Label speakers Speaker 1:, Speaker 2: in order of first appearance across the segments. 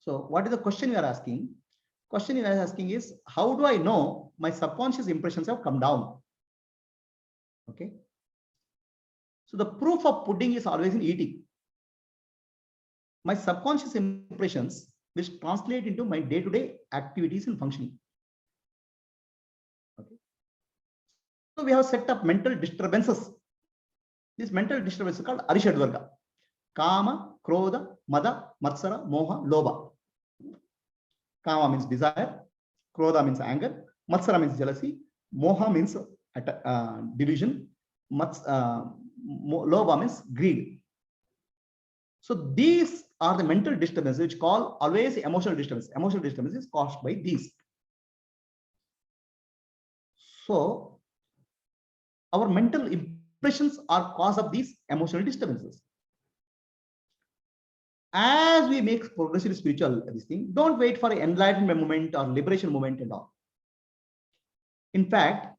Speaker 1: So what is the question you are asking? Question you are asking is, how do I know my subconscious impressions have come down? Okay. So the proof of pudding is always in eating. My subconscious impressions will translate into my day-to-day activities and functioning. Okay. So we have set up mental disturbances. This mental disturbance is called Arishadvarga. Kama, Krodha, Mada, Matsara, Moha, Lobha. Kama means desire, Krodha means anger, Matsara means jealousy, Moha means delusion, Lobha means greed. So these are the mental disturbances which call always emotional disturbance. Emotional disturbance is caused by these. So our mental impressions are cause of these emotional disturbances. As we make progressive spiritual this thing, don't wait for an enlightenment moment or liberation moment and all. In fact,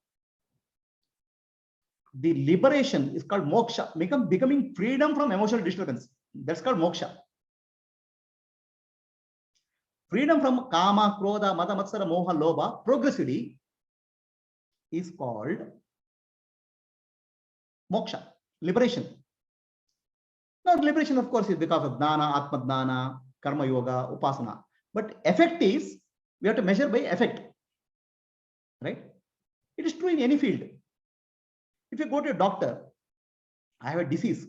Speaker 1: the liberation is called moksha, becoming freedom from emotional disturbance. That's called moksha. Freedom from kama, krodha, mada, matsara, moha, lobha progressively is called moksha, liberation. Now, liberation, of course, is because of dana, atma dana, karma yoga, upasana. But effect is, we have to measure by effect, right? It is true in any field. If you go to a doctor, I have a disease.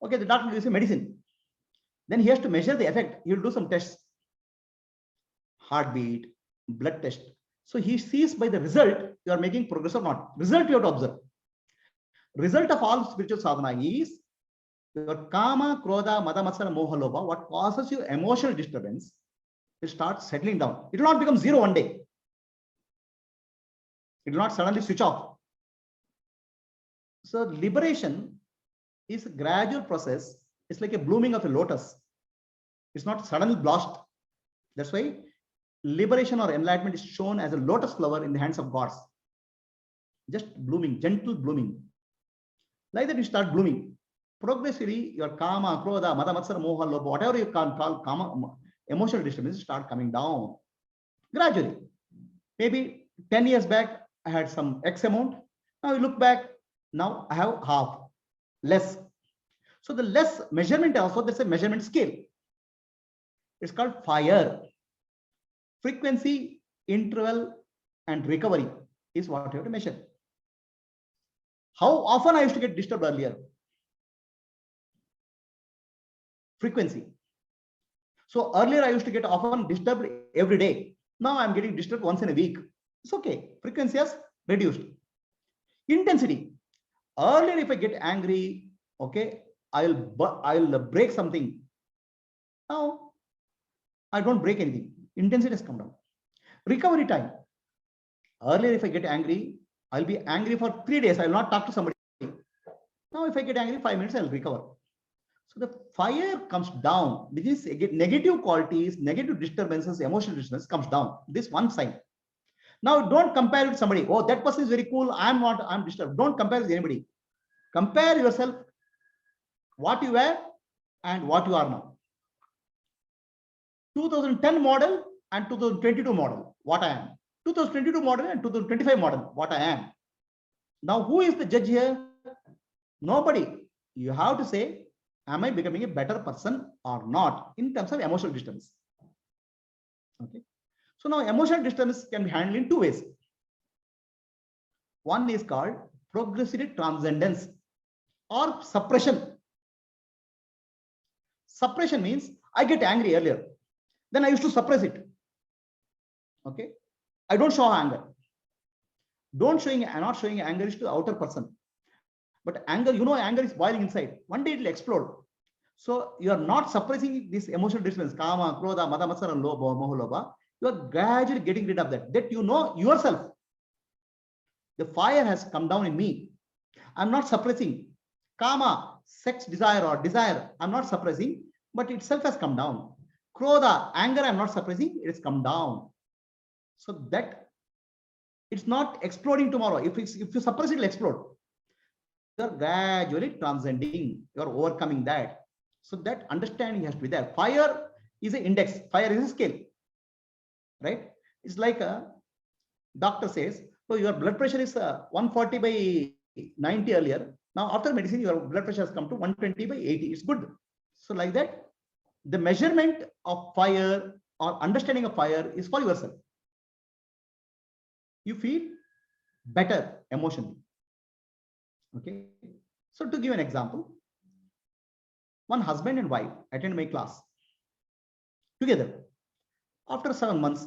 Speaker 1: Okay, the doctor gives you medicine. Then he has to measure the effect. He will do some tests, heartbeat, blood test. So he sees by the result you are making progress or not. Result you have to observe. Result of all spiritual sadhana is your kama, krodha, mada, matsara, moha, lobha, what causes you emotional disturbance, will start settling down. It will not become zero one day. It will not suddenly switch off. So liberation is a gradual process. It's like a blooming of a lotus. It's not suddenly blast. That's why liberation or enlightenment is shown as a lotus flower in the hands of gods. Just blooming, gentle blooming. Like that you start blooming. Progressively, your kama, krodha, mada, matsara, moha, lobha, whatever you can call kama, emotional disturbance start coming down gradually. Maybe 10 years back, I had some X amount. Now you look back, now I have half, less. So the less measurement also, there's a measurement scale. It's called fire. Frequency, interval, and recovery is what you have to measure. How often I used to get disturbed earlier? Frequency. So earlier I used to get often disturbed every day. Now I'm getting disturbed once in a week. It's okay. Frequency has reduced. Intensity. Earlier, if I get angry, okay, I'll break something. Now I don't break anything. Intensity has come down. Recovery time. Earlier, if I get angry, I'll be angry for 3 days. I'll not talk to somebody. Now, if I get angry 5 minutes, I'll recover. So the fire comes down. This is negative qualities, negative disturbances, emotional disturbance comes down. This one sign. Now, don't compare with somebody. Oh, that person is very cool. I'm not. I'm disturbed. Don't compare with anybody. Compare yourself, what you were and what you are now. 2010 model and 2022 model, what I am. 2022 model and 2025 model, what I am. Now, who is the judge here? Nobody. You have to say, am I becoming a better person or not in terms of emotional disturbance? Okay. So now emotional disturbance can be handled in two ways. One is called progressive transcendence or suppression. Suppression means I get angry earlier. Then I used to suppress it. Okay. I don't show anger. Not showing anger is to the outer person. But anger, anger is boiling inside. One day it will explode. So you are not suppressing this emotional disturbance, kama, krodha, mada, matsara, lobha, moha, lobha. You are gradually getting rid of that. That you know yourself. The fire has come down in me. I'm not suppressing. Kama, sex desire or desire, I'm not suppressing, but itself has come down. Krodha, anger, I'm not suppressing, it has come down. So that it's not exploding tomorrow. If you suppress it, it'll explode. You're gradually transcending, you're overcoming that. So that understanding has to be there. Fire is an index, fire is a scale, right? It's like a doctor says, so your blood pressure is 140 by 90 earlier. Now after medicine, your blood pressure has come to 120 by 80. It's good. So like that, the measurement of fire or understanding of fire is for yourself. You feel better emotionally. Okay. So to give an example, one husband and wife attend my class together. After 7 months,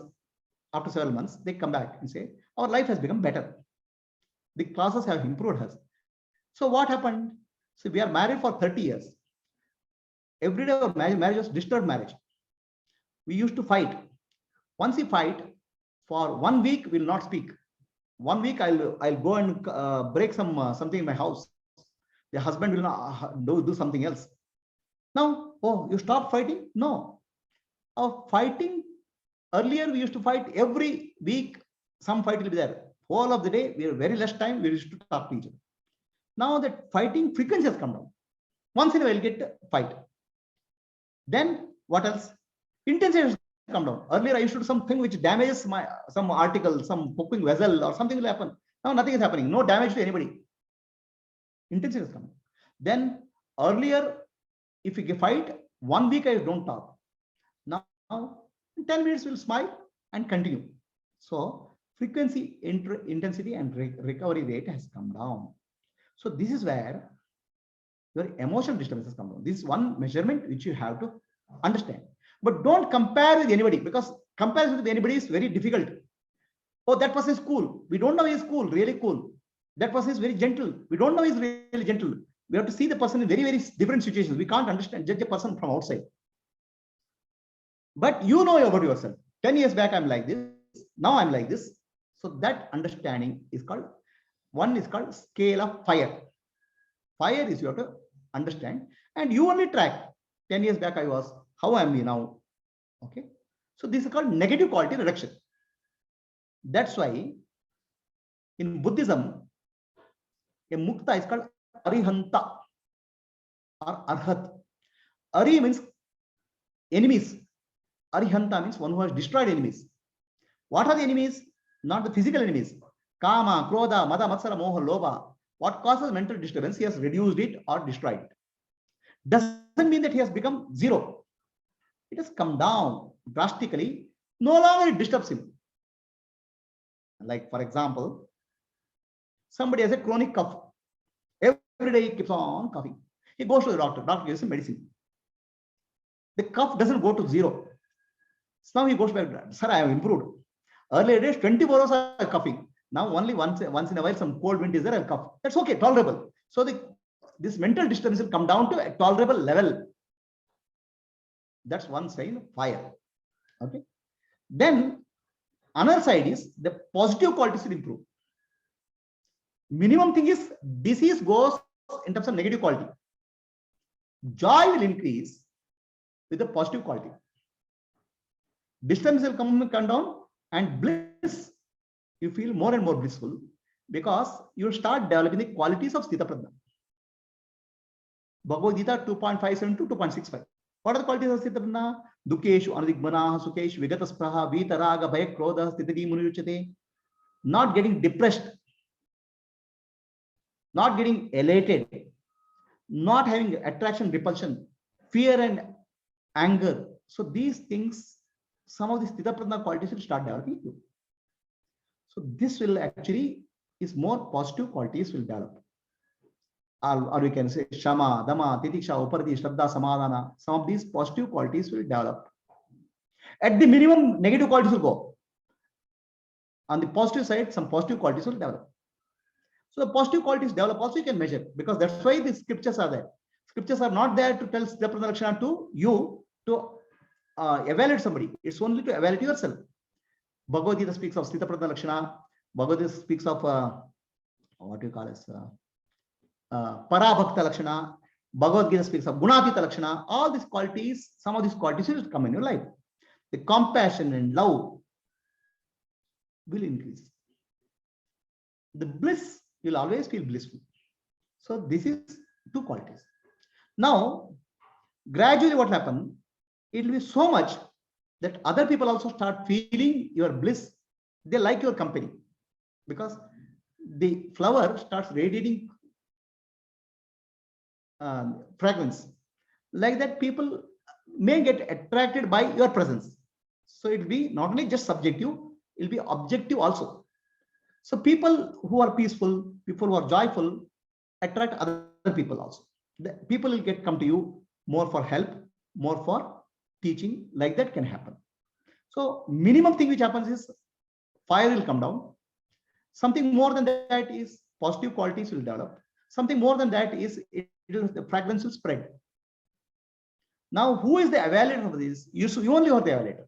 Speaker 1: they come back and say, our life has become better. The classes have improved us. So what happened? So we are married for 30 years. Every day our marriage was disturbed marriage. We used to fight. Once we fight, for 1 week we will not speak. 1 week I'll go and break something in my house. The husband will not do something else. Now, oh, you stop fighting? No. Our fighting, earlier we used to fight every week. Some fight will be there. Whole of the day, we have very less time, we used to talk to each other. Now that fighting frequency has come down. Once in a while get fight. Then what else? Intensity has come down. Earlier I used to do something which damages some article, some cooking vessel or something will happen. Now nothing is happening. No damage to anybody. Intensity has come down. Then earlier, if we fight, 1 week I don't talk. Now 10 minutes will smile and continue. So frequency, intensity and recovery rate has come down. So this is where your emotional disturbance has come down. This is one measurement which you have to understand. But don't compare with anybody, because comparison with anybody is very difficult. Oh, that person is cool. We don't know he is cool, really cool. That person is very gentle. We don't know he is really gentle. We have to see the person in very, very different situations. We can't judge a person from outside. But you know about yourself. 10 years back, I'm like this. Now I'm like this. So that understanding is called, one is called scale of fire. Fire is you have to understand, and you only track. 10 years back I was, how am I now? Okay. So this is called negative quality reduction. That's why in Buddhism, a mukta is called arihanta or arhat. Ari means enemies. Arihanta means one who has destroyed enemies. What are the enemies? Not the physical enemies. Kama, Krodha, Mada, Matsara, Moha, Lobha. What causes mental disturbance? He has reduced it or destroyed it. Doesn't mean that he has become zero. It has come down drastically. No longer it disturbs him. Like, for example, somebody has a chronic cough. Every day he keeps on coughing. He goes to the doctor. Doctor gives him medicine. The cough doesn't go to zero. So now he goes back. Sir, I have improved. Earlier days, 24 hours I was coughing. Now only once in a while some cold wind is there, I'll cough. That's okay, tolerable. So this mental disturbance will come down to a tolerable level. That's one sign of fire. Okay. Then another side is the positive qualities will improve. Minimum thing is disease goes in terms of negative quality. Joy will increase with the positive quality. Distance will come down, and bliss, you feel more and more blissful because you start developing the qualities of Sthita Prajna. Bhagavad Gita 2.57 to 2.65. What are the qualities of Sthita Prajna? Dukeshu, Anadigmana, Sukeshu, Vigataspraha, Vitaraga, Bhaya, Krodha, Sthitadi Munuchate. Not getting depressed, not getting elated, not having attraction, repulsion, fear and anger. So these things, some of the Sthita Prajna qualities will start developing you. So this will actually is more positive qualities will develop. Or we can say Shama, Dama, Titiksha, Uparati, Shraddha, Samadhana. Some of these positive qualities will develop. At the minimum, negative qualities will go. On the positive side, some positive qualities will develop. So the positive qualities develop also you can measure, because that's why the scriptures are there. Scriptures are not there to tell Sthita Prajna Lakshana to you to evaluate somebody. It's only to evaluate yourself. Bhagavad Gita speaks of Sthita Prajna Lakshana. Bhagavad Gita speaks of what do you call as Parabhakta Lakshana. Bhagavad Gita speaks of Gunatita Lakshana. All these qualities, some of these qualities will come in your life. The compassion and love will increase. The bliss, you'll always feel blissful. So this is two qualities. Now, gradually what happened? it will be so much that other people also start feeling your bliss. They like your company because the flower starts radiating fragrance. Like that, people may get attracted by your presence. So it will be not only just subjective, it will be objective also. So people who are peaceful, people who are joyful, attract other people also. The people will come to you more for help, more for teaching. Like that can happen. So minimum thing which happens is fire will come down. Something more than that is positive qualities will develop. Something more than that is the fragrance will spread. Now, who is the evaluator of this? You only are the evaluator.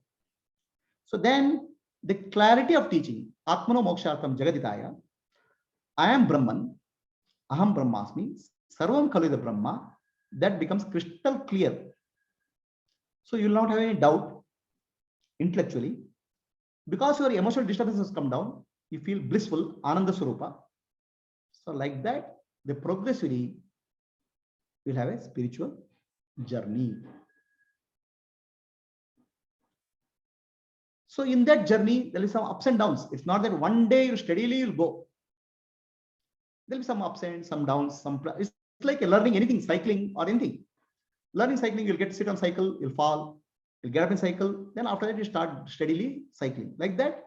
Speaker 1: So then the clarity of teaching, Atmano Mokshartham Jagaditaya, I am Brahman, Aham Brahmasmi, Sarvam Khalu Brahma, that becomes crystal clear. So you will not have any doubt intellectually. Because your emotional disturbances come down, you feel blissful, Ananda Swarupa. So like that, the progressively will have a spiritual journey. So in that journey, there is some ups and downs. It's not that one day you steadily you'll go. There'll be some ups and some downs. It's like learning anything, cycling or anything. Learning cycling, you'll get to sit on cycle, you'll fall, you'll get up in cycle. Then after that, you start steadily cycling. Like that,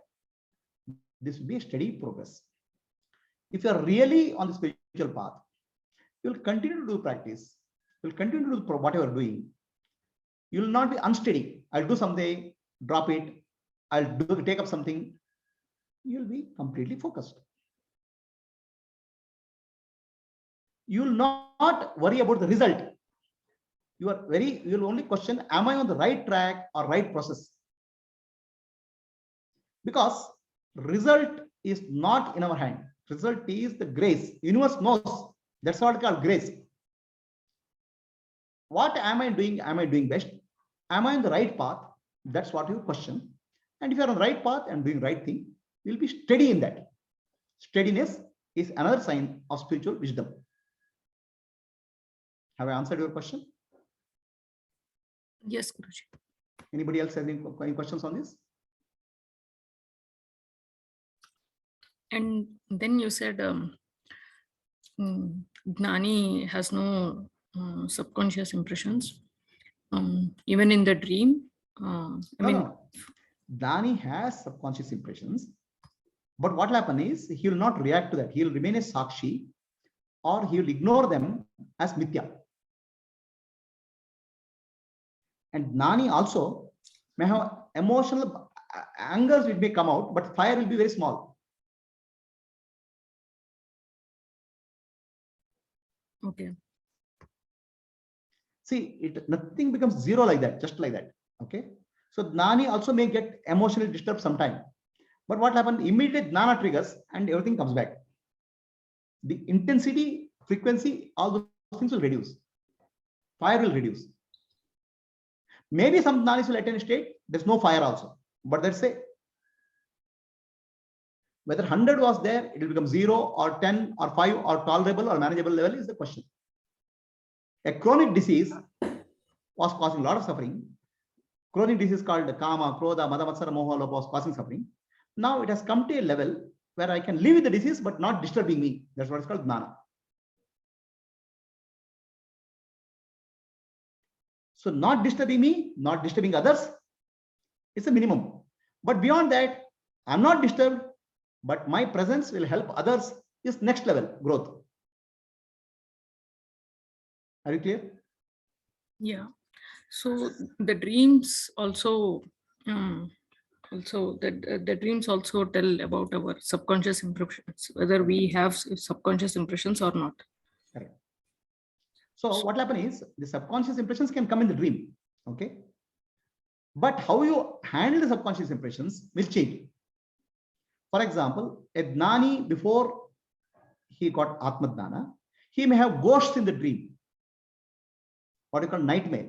Speaker 1: this will be a steady progress. If you are really on the spiritual path, you'll continue to do practice. You'll continue to do whatever you're doing. You'll not be unsteady. I'll do something, drop it. I'll take up something. You'll be completely focused. You'll not worry about the result. You'll only question, am I on the right track or right process? Because result is not in our hand. Result is the grace. Universe knows. That's what called grace. What am I doing? Am I doing best? Am I on the right path? That's what you question. And if you're on the right path and doing right thing, you'll be steady in that. Steadiness is another sign of spiritual wisdom. Have I answered your question?
Speaker 2: Yes, Guruji.
Speaker 1: Anybody else has any questions on this?
Speaker 2: And then you said Gnani has no subconscious impressions, even in the dream.
Speaker 1: No. Gnani has subconscious impressions, but what will happen is he will not react to that. He will remain a Sakshi, or he will ignore them as Mithya. And Gnani also may have emotional angers which may come out, but fire will be very small.
Speaker 2: Okay.
Speaker 1: See, nothing becomes zero like that, just like that. Okay. So Gnani also may get emotionally disturbed sometime. But what happened? Immediate Jnana triggers and everything comes back. The intensity, frequency, all those things will reduce. Fire will reduce. Maybe some Jnanis will attain a state, there's no fire also. But let's say whether 100 was there, it will become 0 or 10 or 5 or tolerable or manageable level is the question. A chronic disease was causing a lot of suffering. Chronic disease called Kama, Krodha, Mada, Matsara, Moha, Lopa was causing suffering. Now it has come to a level where I can live with the disease but not disturbing me. That's what is called Gnana. So not disturbing me, not disturbing others, it's a minimum. But beyond that, I'm not disturbed, but my presence will help others is next level growth. Are you clear?
Speaker 2: Yeah. So the dreams also, the dreams also tell about our subconscious impressions, whether we have subconscious impressions or not.
Speaker 1: Correct. So what will happen is the subconscious impressions can come in the dream. Okay. But how you handle the subconscious impressions will change. For example, a Gnani, before he got Atma Jnana, he may have ghosts in the dream. What you call nightmare.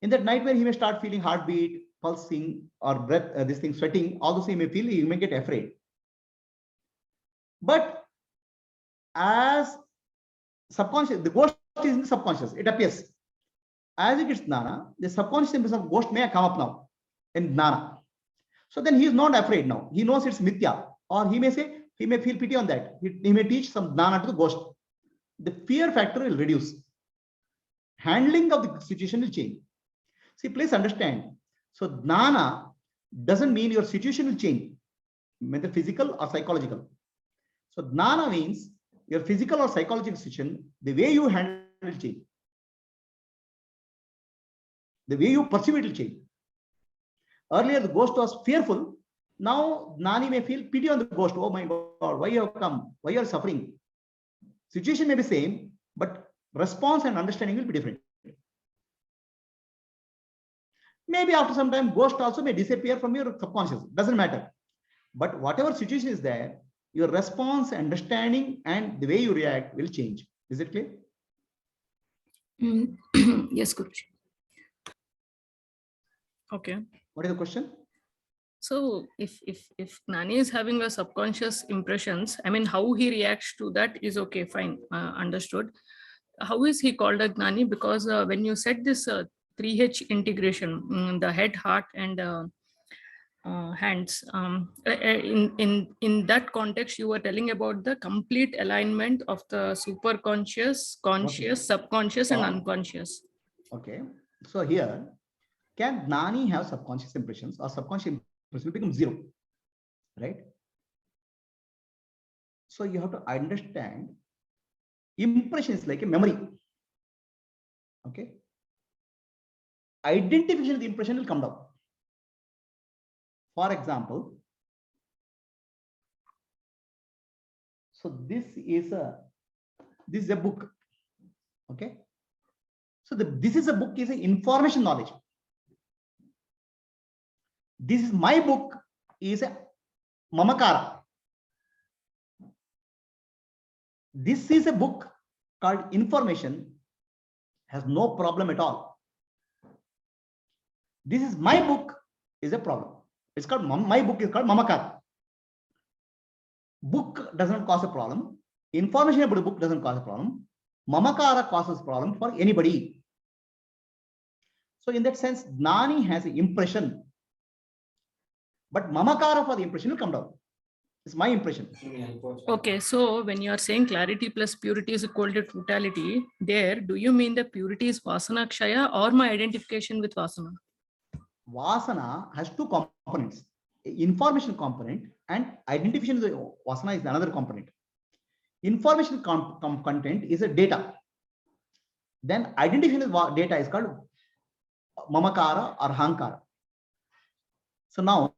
Speaker 1: In that nightmare, he may start feeling heartbeat, pulsing, or breath, this thing, sweating. All those he may feel, he may get afraid. But as subconscious, the ghost is in the subconscious, it appears. As it gets Jnana, the subconscious impression of ghost may come up now in Jnana. So then he is not afraid now. He knows it's mithya, or he may say, he may feel pity on that. He may teach some Jnana to the ghost. The fear factor will reduce. Handling of the situation will change. See, please understand. So Jnana doesn't mean your situation will change, whether physical or psychological. So Jnana means your physical or psychological situation, the way you handle it will change. The way you perceive it will change. Earlier, the ghost was fearful. Now, Jnani may feel pity on the ghost. Oh my God, why you have come? Why you are suffering? Situation may be same, but response and understanding will be different. Maybe after some time, ghost also may disappear from your subconscious. Doesn't matter. But whatever situation is there, your response, understanding, and the way you react will change. Is it clear?
Speaker 2: Yes, Guruji. Okay.
Speaker 1: What is the question?
Speaker 2: So if Gnani is having a subconscious impressions, I mean, how he reacts to that is okay, fine, understood. How is he called a Gnani? Because when you said this 3H integration, the head, heart, and hands, in that context, you were telling about the complete alignment of the superconscious, conscious, subconscious, and unconscious.
Speaker 1: Okay. So here, can Gnani have subconscious impressions, or subconscious impressions will become zero, right? So you have to understand, impression is like a memory. Okay. Identification of the impression will come down. For example, so this is a book. Okay. So this is a book is a information knowledge. This is my book is a mamakara. This is a book called information, has no problem at all. This is my book is a problem. It's called my book is called mamakara. Book does not cause a problem. Information about the book doesn't cause a problem. Mamakara causes problem for anybody. So in that sense, Gnani has an impression. But mamakara for the impression will come down. It's my impression.
Speaker 2: Okay, so when you are saying clarity plus purity is equal to totality, there, do you mean the purity is vasana kshaya or my identification with vasana?
Speaker 1: Vasana has two components, information component and identification of the vasana is another component. Information content is a data. Then identification of data is called mamakara or hankara. So now,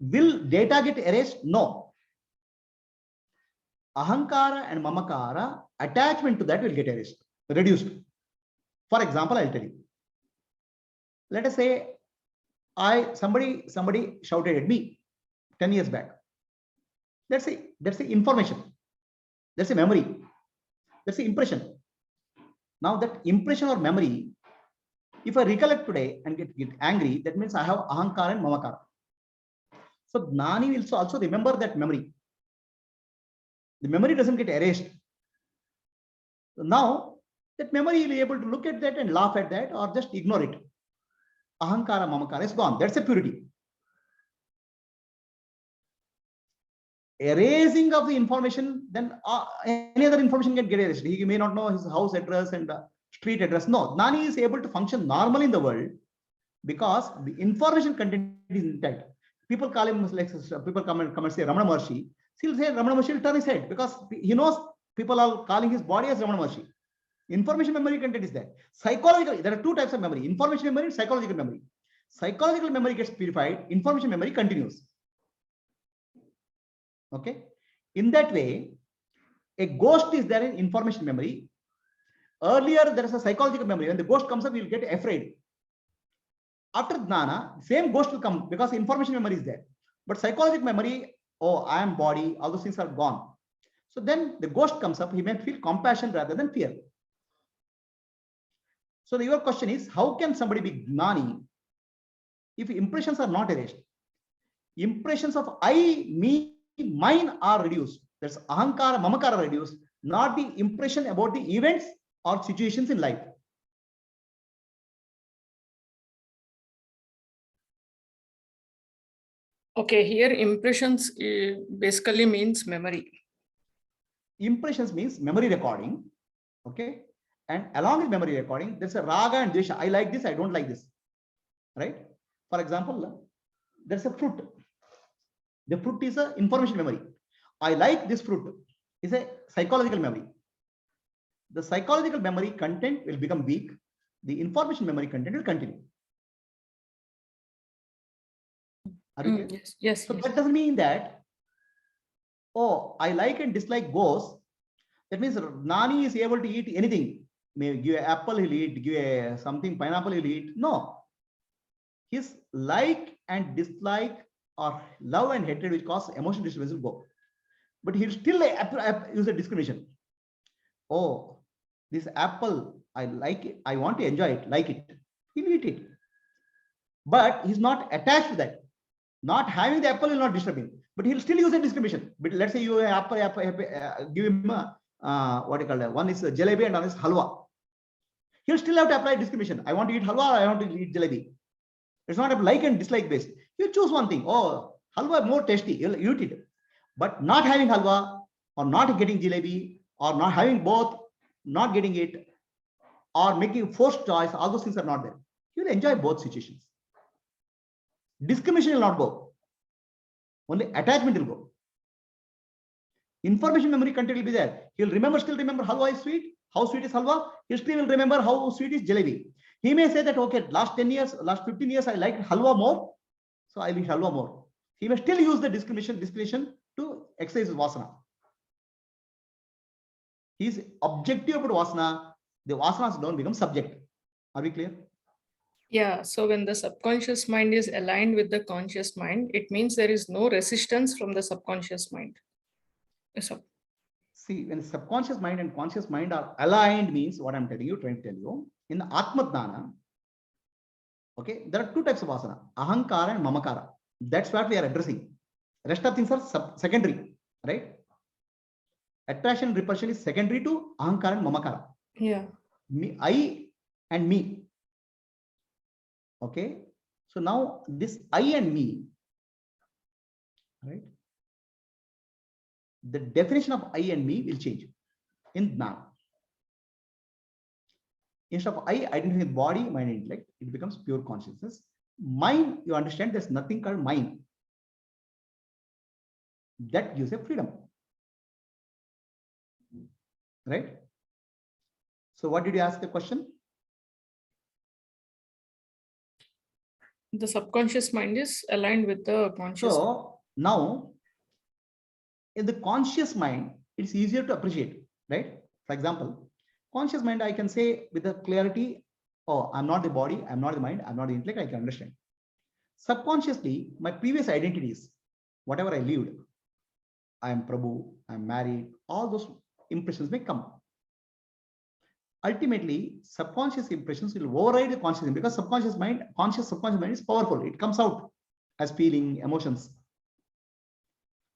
Speaker 1: will data get erased? No. Ahankara and mamakara, attachment to that will get erased, reduced. For example, I'll tell you. Let us say somebody shouted at me 10 years back. Let's say that's the information. That's a memory. That's the impression. Now that impression or memory, if I recollect today and get angry, that means I have ahankara and mamakara. So Gnani will also remember that memory. The memory doesn't get erased. So now that memory will be able to look at that and laugh at that or just ignore it. Ahankara, mamakara is gone. That's a purity. Erasing of the information, then any other information can get erased. He may not know his house address and street address. No, Gnani is able to function normally in the world because the information content is intact. People call him like people come and say Ramana Maharshi. He'll say Ramana Maharshi will turn his head because he knows people are calling his body as Ramana Maharshi. Information memory content is there. Psychological, there are two types of memory: information memory and psychological memory. Psychological memory gets purified, information memory continues. Okay. In that way, a ghost is there in information memory. Earlier, there is a psychological memory. When the ghost comes up, you'll get afraid. After Jnana, same ghost will come because information memory is there. But psychological memory, oh, I am body, all those things are gone. So then the ghost comes up, he may feel compassion rather than fear. So your question is, how can somebody be Gnani if impressions are not erased? Impressions of I, me, mine are reduced. That's ahankara, mamakara reduced, not the impression about the events or situations in life.
Speaker 2: Okay, here impressions basically means memory.
Speaker 1: Impressions means memory recording. Okay. And along with memory recording, there's a raga and dvesha. I like this, I don't like this. Right? For example, there's a fruit. The fruit is a information memory. I like this fruit is a psychological memory. The psychological memory content will become weak. The information memory content will continue. Are you clear?
Speaker 2: Yes, yes.
Speaker 1: So
Speaker 2: yes.
Speaker 1: that doesn't mean that, oh, I like and dislike goes. That means Nani is able to eat anything. Maybe give an apple, he'll eat, give a something, pineapple, he'll eat. No. His like and dislike or love and hatred, which cause emotional disturbance, will go. But he'll still use a discrimination. Oh, this apple, I like it, I want to enjoy it, like it. He'll eat it. But he's not attached to that. Not having the apple will not disturb him, but he'll still use a discrimination. But let's say you have apple, give him what do you call that? One is jalebi and one is halwa. He'll still have to apply discrimination. I want to eat halwa, I want to eat jalebi. It's not a like and dislike based. You choose one thing. Oh, halwa more tasty. You'll eat it. But not having halwa or not getting jalebi or not having both, not getting it or making forced choice, all those things are not there. You'll enjoy both situations. Discrimination will not go. Only attachment will go. Information memory content will be there. He'll still remember halwa is sweet. How sweet is halwa? He still will remember how sweet is jalebi. He may say that, okay, last 10 years, last 15 years, I like halwa more. So I will eat halwa more. He may still use the discrimination to exercise his vasana. His objective about vasana, the vasanas don't become subject. Are we clear?
Speaker 2: Yeah, so when the subconscious mind is aligned with the conscious mind, it means there is no resistance from the subconscious mind. So,
Speaker 1: see, when subconscious mind and conscious mind are aligned, means what I'm trying to tell you, in the Atmadana, okay, there are two types of asana, ahankara and mamakara. That's what we are addressing. Rest of things are secondary, right? Attraction and repulsion is secondary to ahankara and mamakara.
Speaker 2: yeah.
Speaker 1: Me, I and me. Okay. So now this I and me, right? The definition of I and me will change in Jnana. Instead of I identifying with body, mind, intellect, it becomes pure consciousness. Mind, you understand there's nothing called mind. That gives a freedom. Right? So what did you ask the question?
Speaker 2: The subconscious mind is aligned with the conscious.
Speaker 1: So now, in the conscious mind, it's easier to appreciate, right? For example, conscious mind, I can say with the clarity, oh, I'm not the body, I'm not the mind, I'm not the intellect, I can understand. Subconsciously, my previous identities, whatever I lived, I am Prabhu, I'm married, all those impressions may come. Ultimately, subconscious impressions will override the conscious because subconscious mind is powerful. It comes out as feeling, emotions.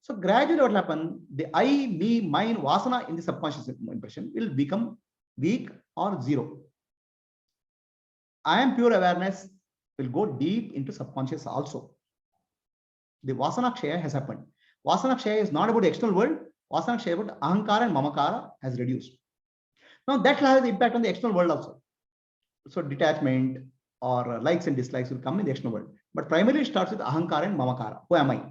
Speaker 1: So gradually what will happen, the I, me, mine, vasana in the subconscious impression will become weak or zero. I am pure awareness will go deep into subconscious also. The vasana kshaya has happened. Vasana kshaya is not about the external world. Vasana kshaya about ahankara and mamakara has reduced. Now that will have the impact on the external world also. So detachment or likes and dislikes will come in the external world. But primarily it starts with ahankara and mamakara. Who am I?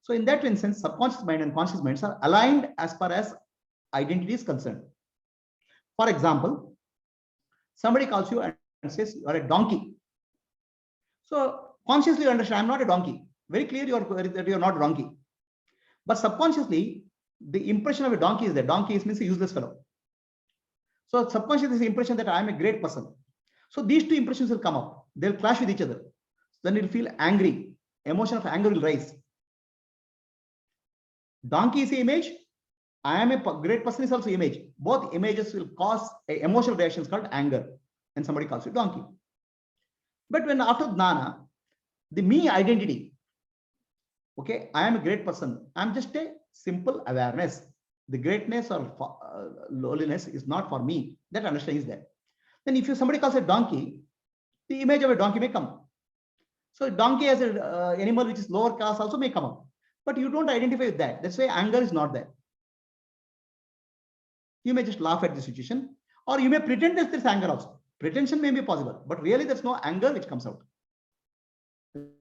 Speaker 1: So in that instance, subconscious mind and conscious minds are aligned as far as identity is concerned. For example, somebody calls you and says you are a donkey. So consciously you understand I'm not a donkey. Very clear that you are not a donkey. But subconsciously, the impression of a donkey is that donkey means a useless fellow. So subconsciously, the impression that I am a great person. So these two impressions will come up. They'll clash with each other. Then you'll feel angry. Emotion of anger will rise. Donkey is the image. I am a great person is also image. Both images will cause emotional reactions called anger. And somebody calls you donkey. But when after Jnana, the me identity, okay, I am a great person. I'm just a simple awareness. The greatness or lowliness is not for me. That understanding is there. Then if somebody calls a donkey, the image of a donkey may come. So donkey as an animal which is lower caste also may come up, but you don't identify with that. That's why anger is not there. You may just laugh at the situation, or you may pretend that there's anger also. Pretension may be possible, but really there's no anger which comes out.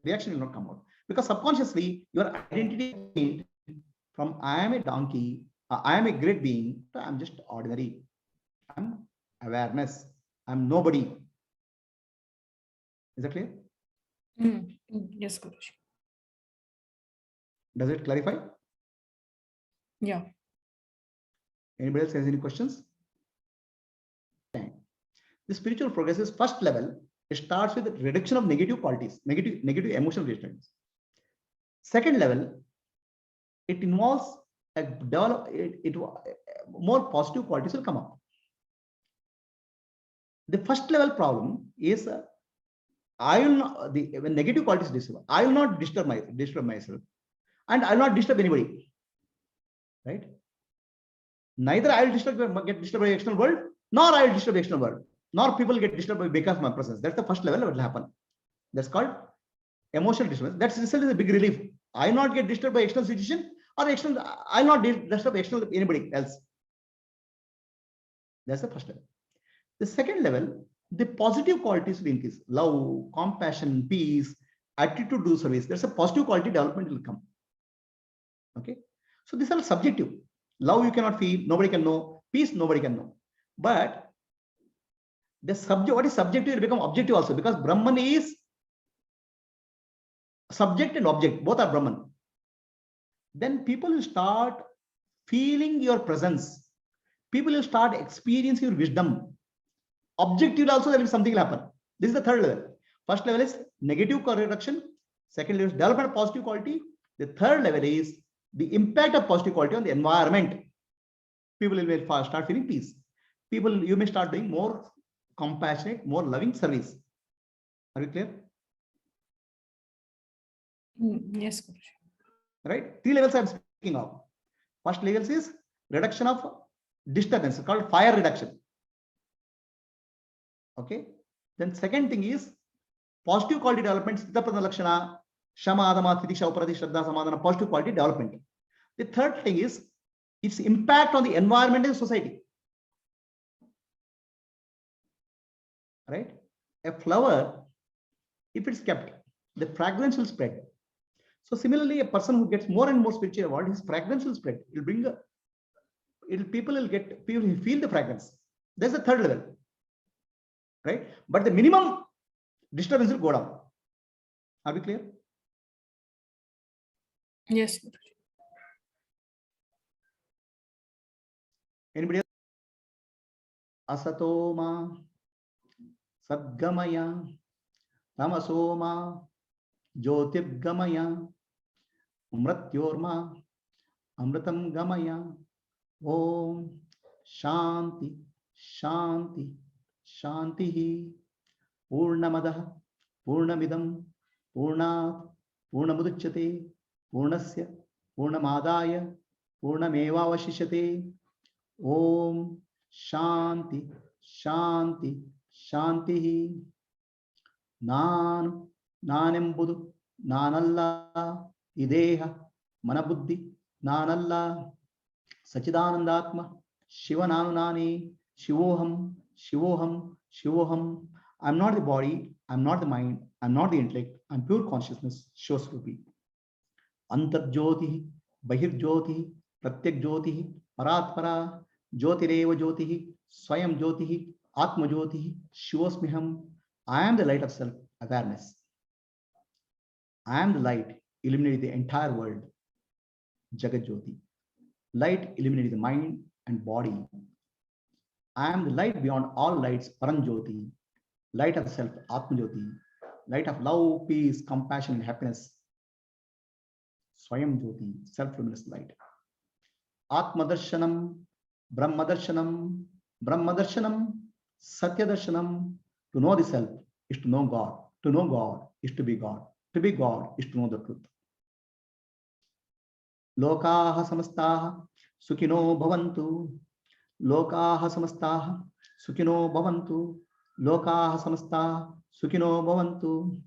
Speaker 1: Reaction will not come out because subconsciously your identity from I am a donkey, I am a great being, to I'm just ordinary. I'm awareness. I'm nobody. Is that clear?
Speaker 2: Yes, Guruji.
Speaker 1: Does it clarify?
Speaker 2: Yeah.
Speaker 1: Anybody else has any questions? The spiritual progresses first level, it starts with the reduction of negative qualities, negative emotional reactions. Second level, it involves a more positive qualities will come up. The first level problem is I will not, when negative qualities disturb, I will not disturb myself, and I will not disturb anybody. Right? Neither I will get disturbed by the external world, nor I will disturb the external world, nor people get disturbed because of my presence. That's the first level that will happen. That's called emotional disturbance. That's result is a big relief. I will not get disturbed by external situation, or external, I will not disturb external anybody else. That's the first level. The second level, the positive qualities will increase. Love, compassion, peace, attitude to do service. There's a positive quality development will come. Okay. So these are subjective. Love you cannot feel, nobody can know. Peace, nobody can know. But the subject, what is subjective will become objective also, because Brahman is subject and object, both are Brahman. Then people will start feeling your presence. People will start experiencing your wisdom. Objective also, there is something will happen. This is the third level. First level is negative reduction. Second level is development of positive quality. The third level is the impact of positive quality on the environment. People will start feeling peace. People, you may start doing more compassionate, more loving service. Are we clear?
Speaker 2: Yes, Guruji.
Speaker 1: Right? Three levels I'm speaking of. First level is reduction of disturbance, called fire reduction. Okay. Then second thing is positive quality development, Siddha Pradana Lakshana, Shama, Adama, Titisha, Uparati, Shraddha, Samadhana, positive quality development. The third thing is its impact on the environment and society. Right? A flower, if it's kept, the fragrance will spread. So similarly, a person who gets more and more spiritual evolved, his fragrance will spread. It'll bring people will feel the fragrance. That's the third level. Right? But the minimum disturbance will go down. Are we clear?
Speaker 2: Yes.
Speaker 1: Anybody else? Asatoma Sadgamaya Tamasoma Jyotirgamaya Mratyorma Amritam Gamaya Om Shanti Shanti Shanti Purnamadah Purnamidam Purnat Purnamudachyate Purnasya Purnamadaya Purnamevavashishyate Om Shanti Shanti Shanti Nanembudu Nanalla Ideha Manabuddhi Nanalla Sachidanandatma Shivananunani Shivoham Shivoham Shivoham. I'm not the body, I'm not the mind, I'm not the intellect, I'm pure consciousness, Shosrupi. Antarjyoti, Bahirjyoti, Pratyak Jyoti, Paratpara, Jyotireva Jyoti, Swayam Jyoti, Atma Jyoti, Shivosmiham. I am the light of self-awareness. I am the light illuminating the entire world, Jagat Jyoti. Light illuminating the mind and body. I am the light beyond all lights, Param Jyoti. Light of self, Atma Jyoti. Light of love, peace, compassion, and happiness. Swayam Jyoti, self-luminous light. Atma Darshanam, Brahma Darshanam, Brahma Darshanam, Satya Darshanam. To know the self is to know God. To know God is to be God. To be God is to know the truth. Lokaha samastaha sukino bhavantu. Lokaha samastaha sukino bhavantu. Lokaha samastaha sukino bhavantu.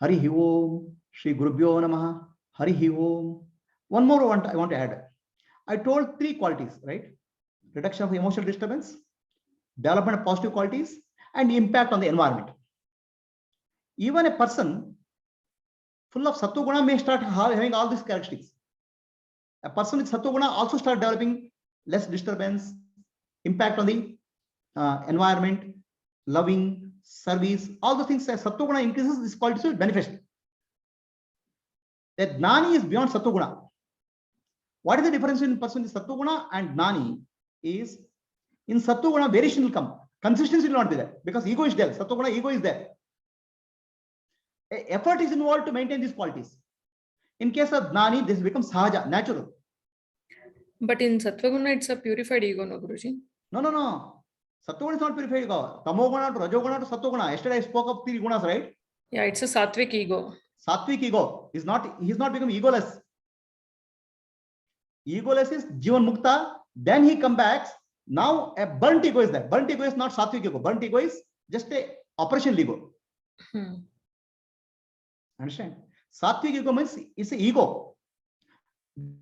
Speaker 1: Harihi Om, Shri Gurubhyo Namaha, Harihi Om. One more I want to add. I told 3 qualities, right? Reduction of emotional disturbance, development of positive qualities, and impact on the environment. Even a person full of Sattva Guna may start having all these characteristics. A person with Sattva Guna also start developing less disturbance, impact on the environment, loving, service, all the things. As Sattva Guna increases, this quality will manifest. That Gnani is beyond Sattva Guna. What is the difference in person with Sattva Guna and Gnani? Is in Sattva Guna variation will come, consistency will not be there because ego is there. Sattva Guna ego is there. Effort is involved to maintain these qualities. In case of Gnani, this becomes sahaja, natural.
Speaker 2: But in Sattva-guna, it's a purified ego, no, Guruji?
Speaker 1: No. Sattva-guna is not purified ego. Tamo-guna to Rajo-guna to Sattva-guna. Yesterday I spoke of 3 gunas, right?
Speaker 2: Yeah, it's a sattvic ego.
Speaker 1: Sattvic ego is not, he's not become egoless. Egoless is Jivan Mukta. Then he comes back. Now a burnt ego is there. Burnt ego is not sattvic ego. Burnt ego is just a operational ego. Understand? Sattvic ego means it's an ego.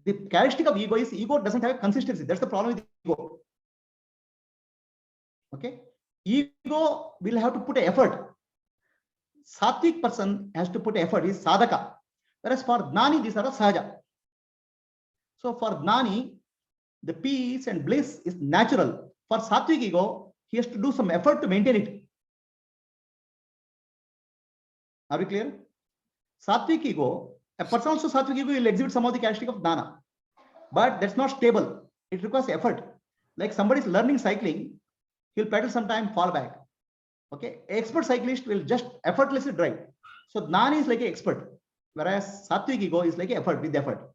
Speaker 1: The characteristic of ego is ego doesn't have a consistency. That's the problem with ego. Okay. Ego will have to put an effort. Sattvic person has to put effort. Is sadhaka. Whereas for Gnani, these are the sahaja. So for Gnani, the peace and bliss is natural. For Sattvic ego, he has to do some effort to maintain it. Are we clear? Sattvic ego, a person also Sattvic ego will exhibit some of the characteristics of Dana, but that's not stable. It requires effort. Like somebody is learning cycling, he'll pedal sometime, fall back. Okay, expert cyclist will just effortlessly drive. So Gnani is like an expert, whereas Sattvic ego is like an effort with effort.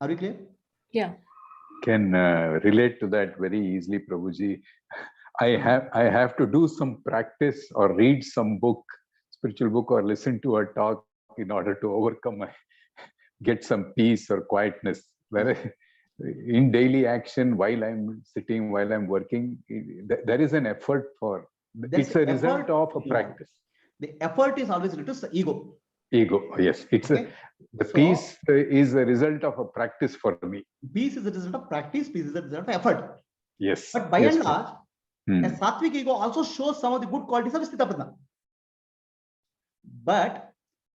Speaker 1: Are we clear?
Speaker 2: Yeah.
Speaker 3: Can relate to that very easily, Prabhuji. I have to do some practice or read some book, spiritual book, or listen to a talk in order to overcome get some peace or quietness. Whereas in daily action, while I'm sitting, while I'm working, there is an effort for. It's a result of a practice.
Speaker 1: The effort is always related to ego.
Speaker 3: Ego, yes. It's okay. The peace is a result of a practice for me.
Speaker 1: Peace is a result of practice. Peace is a result of effort.
Speaker 3: Yes.
Speaker 1: But by and large, a Sattvic ego also shows some of the good qualities of Sthita Prajna. But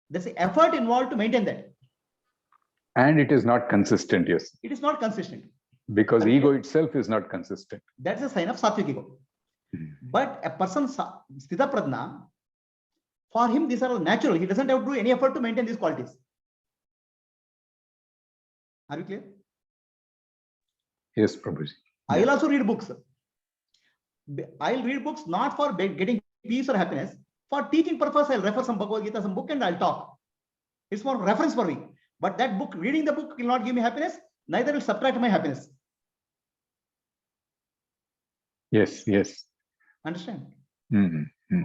Speaker 1: there's an effort involved to maintain that.
Speaker 3: And it is not consistent, yes.
Speaker 1: It is not consistent.
Speaker 3: Because ego itself is not consistent.
Speaker 1: That's a sign of Sattvic ego. But a person, Sthita Prajna, for him, these are all natural. He doesn't have to do any effort to maintain these qualities. Are you clear?
Speaker 3: Yes, Prabhuji.
Speaker 1: I will also read books. I'll read books not for getting peace or happiness. For teaching purpose, I'll refer some Bhagavad Gita, some book, and I'll talk. It's for reference for me. But that book, reading the book will not give me happiness, neither will subtract my happiness.
Speaker 3: Yes, yes.
Speaker 1: Understand?
Speaker 3: Mm-hmm.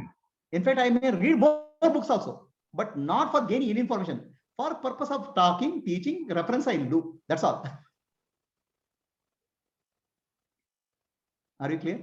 Speaker 1: In fact, I may read more books also, but not for gaining any information. For purpose of talking, teaching, reference, I will do. That's all. Are you clear?